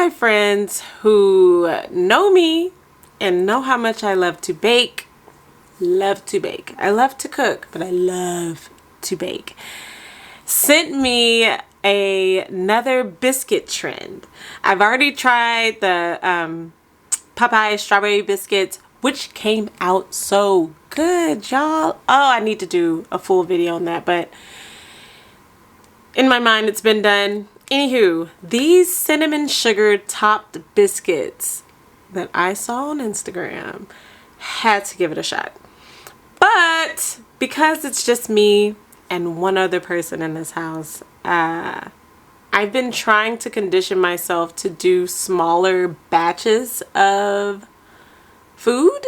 my friends who know me and know how much I love to bake, I love to cook, but I love to bake, sent me another biscuit trend. I've already tried the Popeye strawberry biscuits, which came out so good, y'all. Oh, I need to do a full video on that, but in my mind it's been done. Anywho, these cinnamon sugar topped biscuits that I saw on Instagram, had to give it a shot. But because it's just me and one other person in this house, I've been trying to condition myself to do smaller batches of food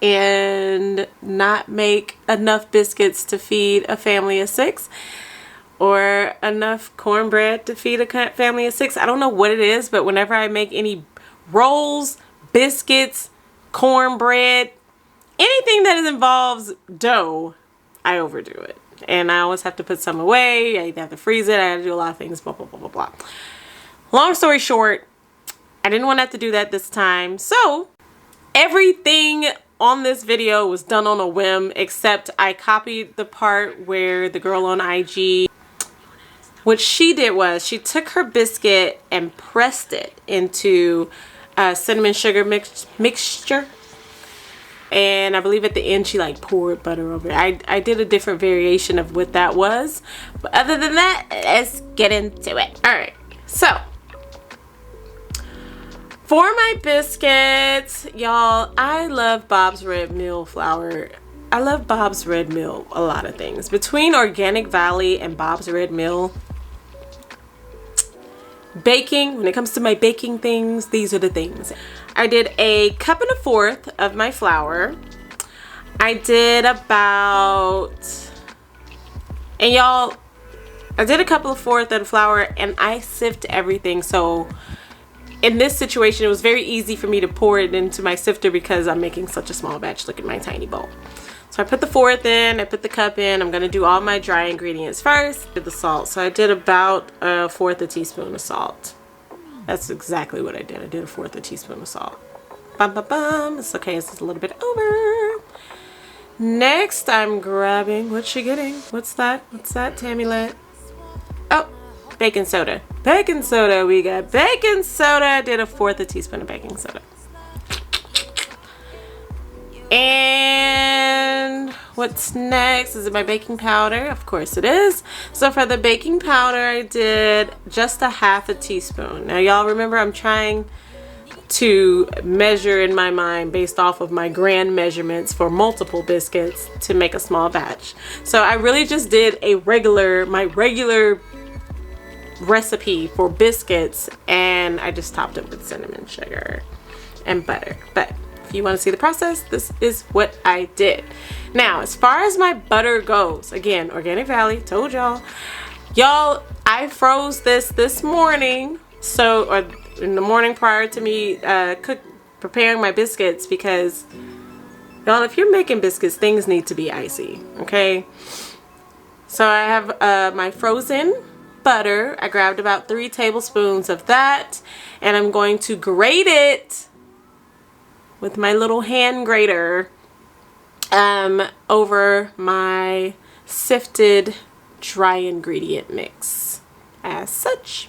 and not make enough biscuits to feed a family of 6 or enough cornbread to feed a family of 6. I don't know what it is, but whenever I make any rolls, biscuits, cornbread, anything that involves dough, I overdo it. And I always have to put some away. I either have to freeze it. I have to do a lot of things, blah, blah, blah, blah, blah. Long story short, I didn't want to have to do that this time. So everything on this video was done on a whim, except I copied the part where the girl on IG, what she did was she took her biscuit and pressed it into cinnamon sugar mixture. And I believe at the end she like poured butter over it. I did a different variation of what that was. But other than that, let's get into it. Alright, so for my biscuits, y'all, I love Bob's Red Mill flour. I love Bob's Red Mill, a lot of things. Between Organic Valley and Bob's Red Mill, baking, when it comes to my baking things, these are the things. I did 1.25 cups of my flour. I did about, and y'all, I did 1.25 cups of the flour and I sift everything. So in this situation, it was very easy for me to pour it into my sifter because I'm making such a small batch. Look at my tiny bowl. So I put the 1/4 in, I put the cup in. I'm gonna do all my dry ingredients first. Did the salt. So I did about 1/4 teaspoon of salt. That's exactly what I did. I did 1/4 teaspoon of salt. Bum, bum, bum. It's okay, it's a little bit over. Next, I'm grabbing, what's she getting? What's that? What's that, Tammylet? Oh, baking soda. Baking soda, we got baking soda. I did 1/4 teaspoon of baking soda. And what's next? Is it my baking powder? Of course it is. So for the baking powder, I did just 1/2 teaspoon. Now y'all remember I'm trying to measure in my mind based off of my grand measurements for multiple biscuits to make a small batch. So I really just did my regular recipe for biscuits, and I just topped it with cinnamon sugar and butter. But if you want to see the process, this is what I did. Now, as far as my butter goes, again, Organic Valley, told y'all. Y'all, I froze this morning, so, or in the morning prior to me preparing my biscuits, because y'all, if you're making biscuits, things need to be icy, okay? So I have my frozen butter. I grabbed about 3 tablespoons of that, and I'm going to grate it with my little hand grater over my sifted dry ingredient mix as such.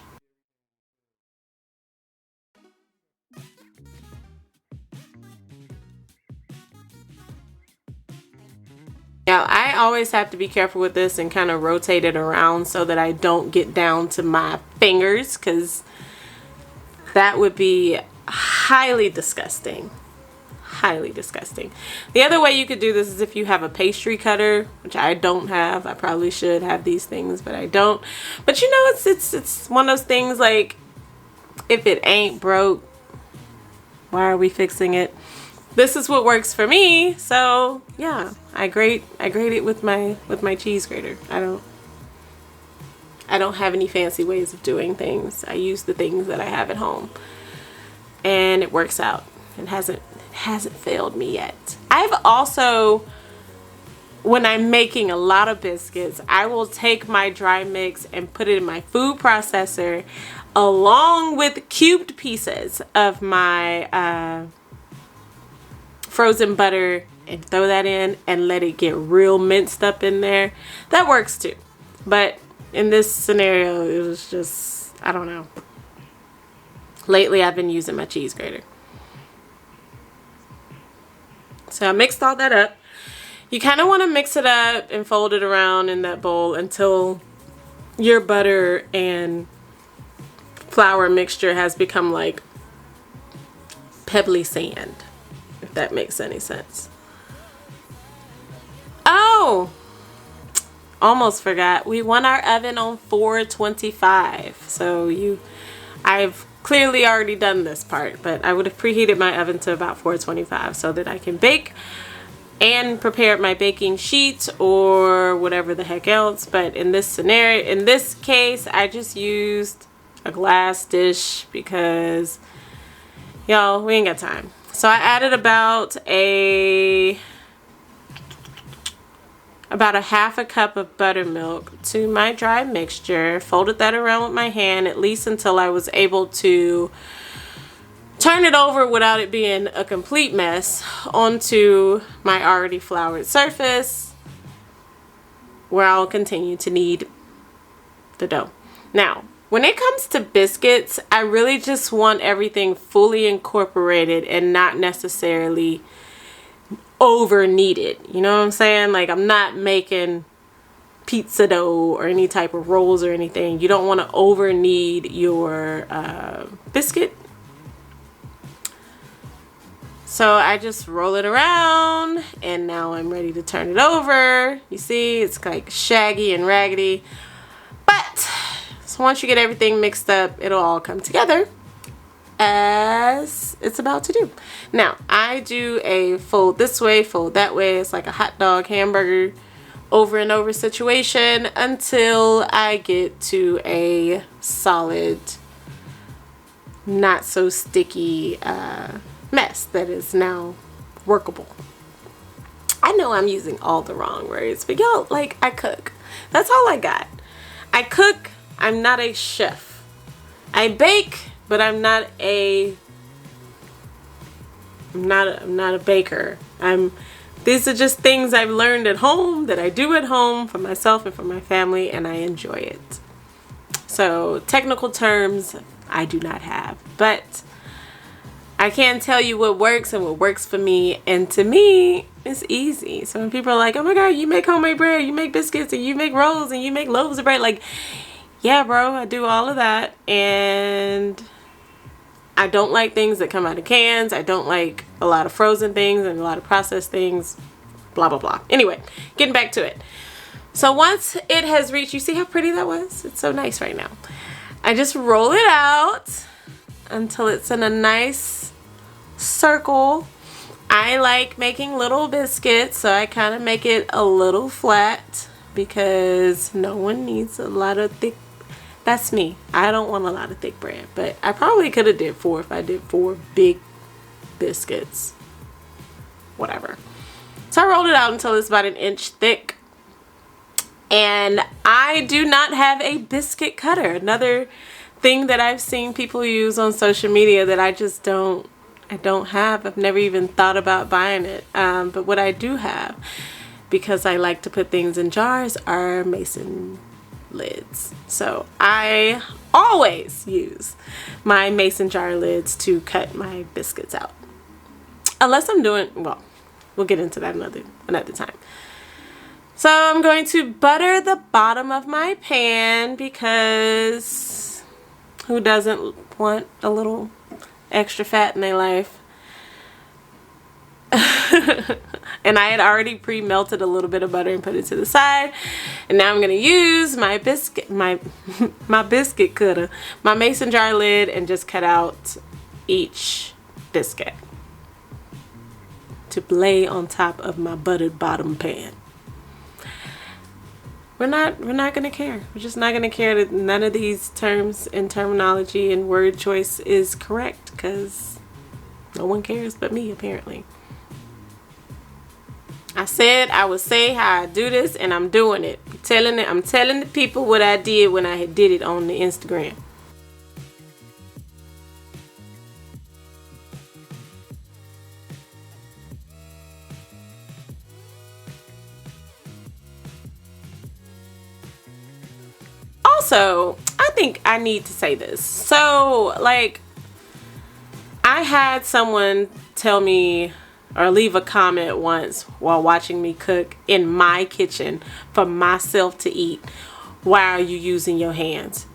Now I always have to be careful with this and kind of rotate it around so that I don't get down to my fingers, because that would be highly disgusting. Highly disgusting. The other way you could do this is if you have a pastry cutter, which I don't have. I probably should have these things, but I don't. But you know, it's one of those things, like, if it ain't broke, why are we fixing it? This is what works for me. So yeah, I grate it with my cheese grater. I don't have any fancy ways of doing things. I use the things that I have at home, and it works out. It hasn't failed me yet. I've also, when I'm making a lot of biscuits, I will take my dry mix and put it in my food processor, along with cubed pieces of my frozen butter, and throw that in and let it get real minced up in there. That works too. But in this scenario, it was just, I don't know. Lately, I've been using my cheese grater. So I mixed all that up. You kind of want to mix it up and fold it around in that bowl until your butter and flour mixture has become like pebbly sand, if that makes any sense. Oh, almost forgot. We want our oven on 425. So I've clearly already done this part, but I would have preheated my oven to about 425 so that I can bake and prepare my baking sheet or whatever the heck else. But in this scenario, in this case, I just used a glass dish because, y'all, we ain't got time. So I added about a half a cup of buttermilk to my dry mixture, folded that around with my hand at least until I was able to turn it over without it being a complete mess onto my already floured surface, where I'll continue to knead the dough. Now, when it comes to biscuits, I really just want everything fully incorporated and not necessarily over kneaded. You know what I'm saying? Like, I'm not making pizza dough or any type of rolls or anything. You don't want to over knead your biscuit. So I just roll it around, and now I'm ready to turn it over. You see, it's like shaggy and raggedy. But so once you get everything mixed up, it'll all come together as it's about to do. Now, I do a fold this way, fold that way. It's like a hot dog hamburger over and over situation until I get to a solid, not so sticky mess that is now workable. I know I'm using all the wrong words, but y'all, like, I cook. That's all I got. I cook. I'm not a chef. I bake, but I'm not a baker. These are just things I've learned at home that I do at home for myself and for my family, and I enjoy it. So technical terms I do not have, but I can tell you what works and what works for me, and to me, it's easy. So when people are like, oh my God, you make homemade bread, you make biscuits, and you make rolls, and you make loaves of bread, like, yeah, bro, I do all of that, and I don't like things that come out of cans. I don't like a lot of frozen things and a lot of processed things, blah, blah, blah. Anyway, getting back to it. So once it has reached, you see how pretty that was? It's so nice right now. I just roll it out until it's in a nice circle. I like making little biscuits, so I kind of make it a little flat because no one needs a lot of thick. That's me. I don't want a lot of thick bread, but I probably could have did 4 if I did 4 big biscuits. Whatever. So I rolled it out until it's about 1 inch thick. And I do not have a biscuit cutter. Another thing that I've seen people use on social media that I just don't have. I've never even thought about buying it. But what I do have, because I like to put things in jars, are mason lids. So I always use my mason jar lids to cut my biscuits out. Unless I'm doing, well, we'll get into that another time. So I'm going to butter the bottom of my pan because who doesn't want a little extra fat in their life? And I had already pre-melted a little bit of butter and put it to the side. And now I'm going to use my biscuit cutter, my mason jar lid, and just cut out each biscuit to lay on top of my buttered bottom pan. We're not going to care. We're just not going to care that none of these terms and terminology and word choice is correct, because no one cares but me, apparently. I said I would say how I do this, and I'm doing it. I'm telling the people what I did when I had did it on the Instagram. Also, I think I need to say this. So, like, I had someone tell me or leave a comment once while watching me cook in my kitchen for myself to eat. Why are you using your hands?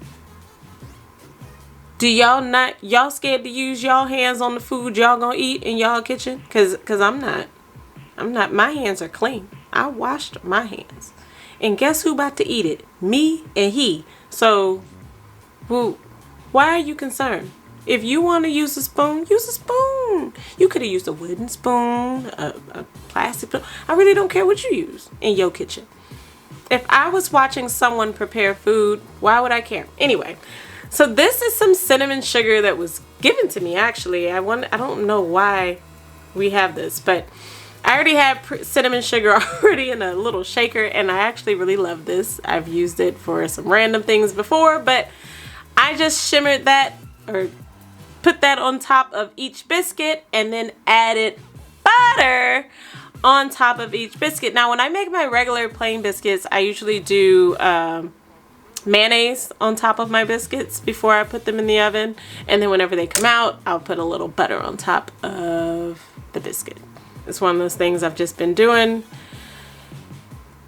Do y'all scared to use y'all hands on the food y'all gonna eat in y'all kitchen? Cause I'm not. My hands are clean. I washed my hands. And guess who about to eat it? Me and he. So, why are you concerned? If you want to use a spoon, use a spoon. You could have used a wooden spoon, a plastic spoon. I really don't care what you use in your kitchen. If I was watching someone prepare food, why would I care? Anyway, so this is some cinnamon sugar that was given to me, actually. I don't know why we have this, but I already have cinnamon sugar already in a little shaker, and I actually really love this. I've used it for some random things before, but I just shimmered that, or put that on top of each biscuit, and then added butter on top of each biscuit. Now, when I make my regular plain biscuits, I usually do mayonnaise on top of my biscuits before I put them in the oven, and then whenever they come out, I'll put a little butter on top of the biscuit. It's one of those things I've just been doing.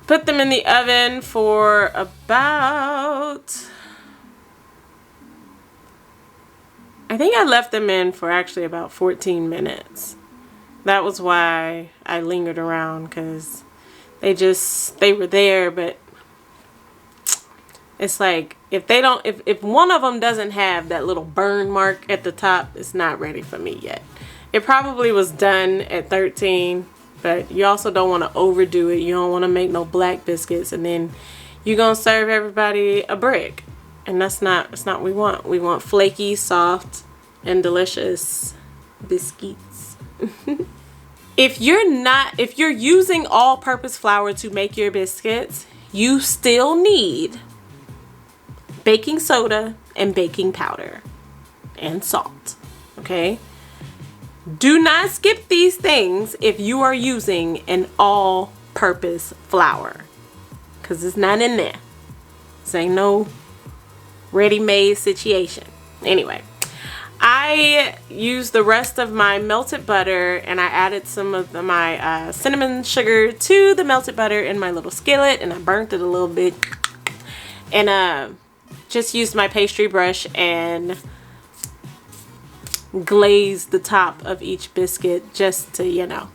Put them in the oven for about, I think I left them in for actually about 14 minutes. That was why I lingered around, because they were there, but it's like if one of them doesn't have that little burn mark at the top, it's not ready for me yet. It probably was done at 13, but you also don't want to overdo it. You don't want to make no black biscuits, and then you're gonna serve everybody a brick, and that's not what we want. We want flaky, soft, and delicious biscuits. If you're using all-purpose flour to make your biscuits, you still need baking soda and baking powder and salt. Okay? Do not skip these things if you are using an all-purpose flour, because it's not in there. This ain't no ready-made situation. Anyway, I used the rest of my melted butter, and I added some of my cinnamon sugar to the melted butter in my little skillet, and I burnt it a little bit, and just used my pastry brush and glazed the top of each biscuit just to, you know,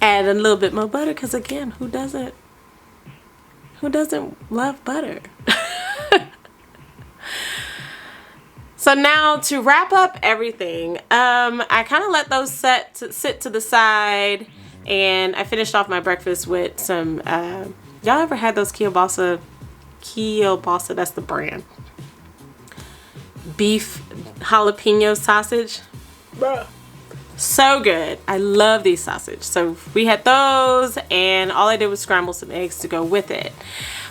add a little bit more butter, because again, who doesn't love butter? So now to wrap up everything, I kind of let those sit to the side, and I finished off my breakfast with some, y'all ever had those kielbasa, that's the brand, beef jalapeno sausage? Bruh. So good. I love these sausage. So we had those, and all I did was scramble some eggs to go with it.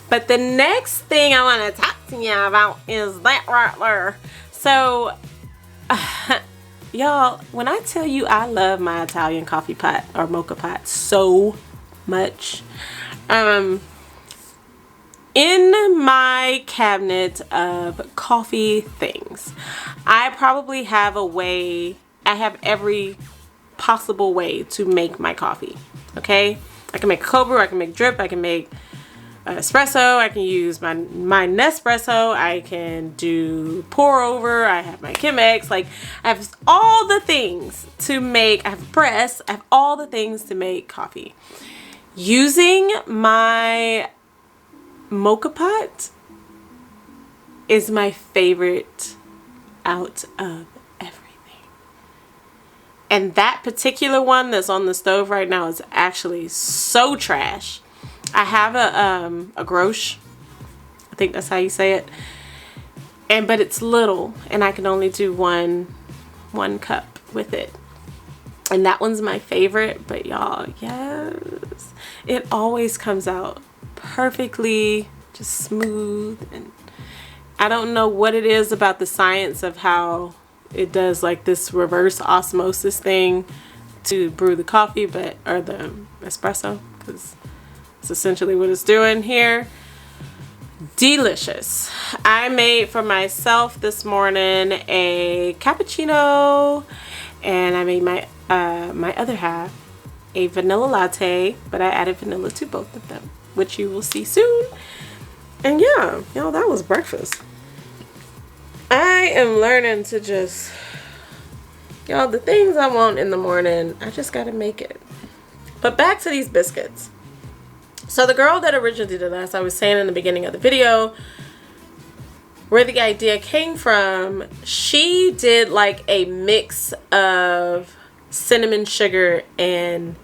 But the next thing I want to talk to you about is that right there. So, y'all, when I tell you I love my Italian coffee pot or mocha pot so much, in my cabinet of coffee things, I probably have I have every possible way to make my coffee, okay? I can make cold brew, I can make drip, I can make espresso, I can use my Nespresso, I can do pour over, I have my Chemex, like I have all the things to make, I have a press, I have all the things to make coffee. Using my mocha pot is my favorite out of everything. And that particular one that's on the stove right now is actually so trash. I have a Grosh, I think that's how you say it, but it's little, and I can only do one cup with it, and that one's my favorite. But y'all, yes, it always comes out perfectly, just smooth, and I don't know what it is about the science of how it does like this reverse osmosis thing to brew the coffee, or the espresso, because it's essentially what it's doing here. delicious. I made for myself this morning a cappuccino, and I made my my other half a vanilla latte, but I added vanilla to both of them, which you will see soon. And yeah, y'all, that was breakfast. I am learning to just, y'all, the things I want in the morning, I just gotta make it. But back to these biscuits. So the girl that originally did this, I was saying in the beginning of the video, where the idea came from, she did like a mix of cinnamon sugar and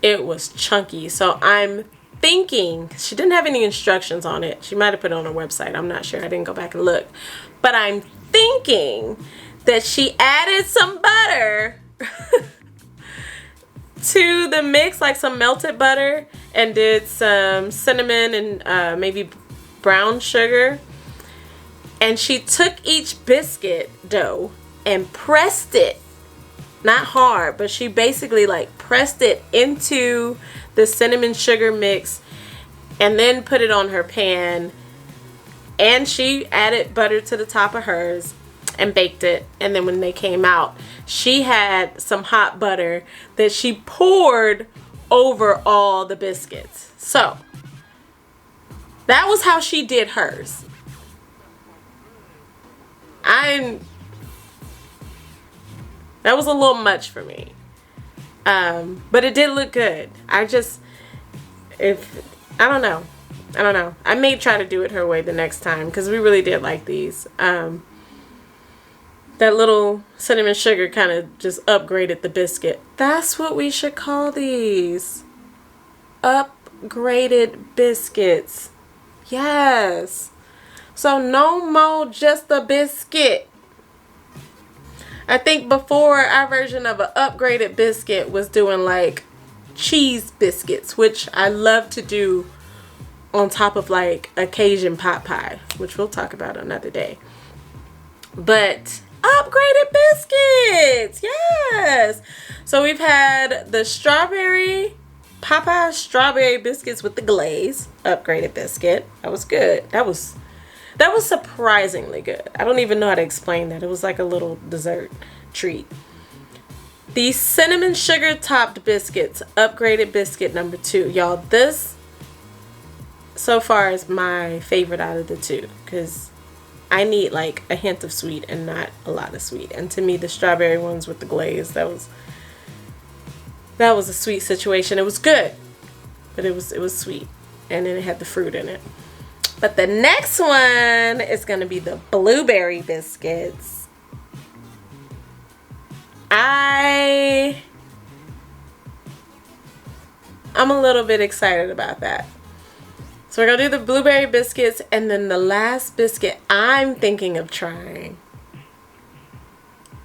it was chunky. So I'm thinking, she didn't have any instructions on it. She might have put it on her website. I'm not sure. I didn't go back and look. But I'm thinking that she added some butter to the mix, like some melted butter, and did some cinnamon and maybe brown sugar. And she took each biscuit dough and pressed it, not hard, but she basically like pressed it into the cinnamon sugar mix and then put it on her pan. And she added butter to the top of hers and baked it. And then when they came out, she had some hot butter that she poured over all the biscuits. So that was how she did hers. That was a little much for me. But it did look good. I don't know. I may try to do it her way the next time, because we really did like these. That little cinnamon sugar kind of just upgraded the biscuit. That's what we should call these. Upgraded biscuits. Yes. So no more just a biscuit. I think before, our version of an upgraded biscuit was doing like cheese biscuits, which I love to do on top of like a Cajun pot pie, which we'll talk about another day. But upgraded biscuits, yes. So we've had the strawberry, Popeye strawberry biscuits with the glaze, upgraded biscuit. That was good. That was surprisingly good. I don't even know how to explain that. It was like a little dessert treat. The cinnamon sugar topped biscuits, upgraded biscuit number 2. Y'all, this so far is my favorite out of the two, because I need like a hint of sweet and not a lot of sweet. And to me, the strawberry ones with the glaze, that was a sweet situation. It was good, but it was sweet, and then it had the fruit in it. But the next one is going to be the blueberry biscuits. I'm a little bit excited about that. So we're going to do the blueberry biscuits, and then the last biscuit I'm thinking of trying,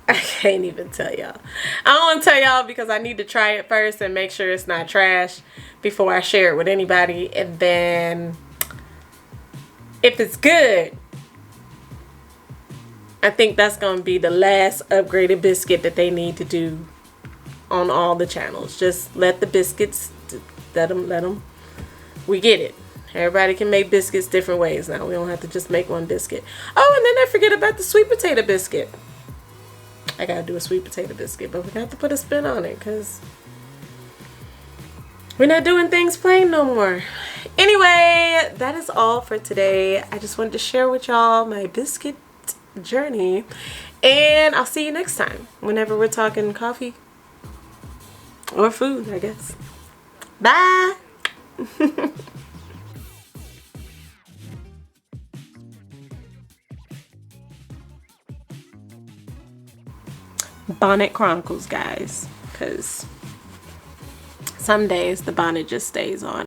I can't even tell y'all. I don't want to tell y'all because I need to try it first and make sure it's not trash before I share it with anybody. And then if it's good, I think that's going to be the last upgraded biscuit that they need to do on all the channels. Just let the biscuits, let them. We get it. Everybody can make biscuits different ways now. We don't have to just make one biscuit. Oh, and then I forget about the sweet potato biscuit. I got to do a sweet potato biscuit, but we got to put a spin on it because we're not doing things plain no more. Anyway, that is all for today. I just wanted to share with y'all my biscuit journey, and I'll see you next time whenever we're talking coffee or food, I guess. Bye. Bonnet Chronicles, guys, because some days the bonnet just stays on.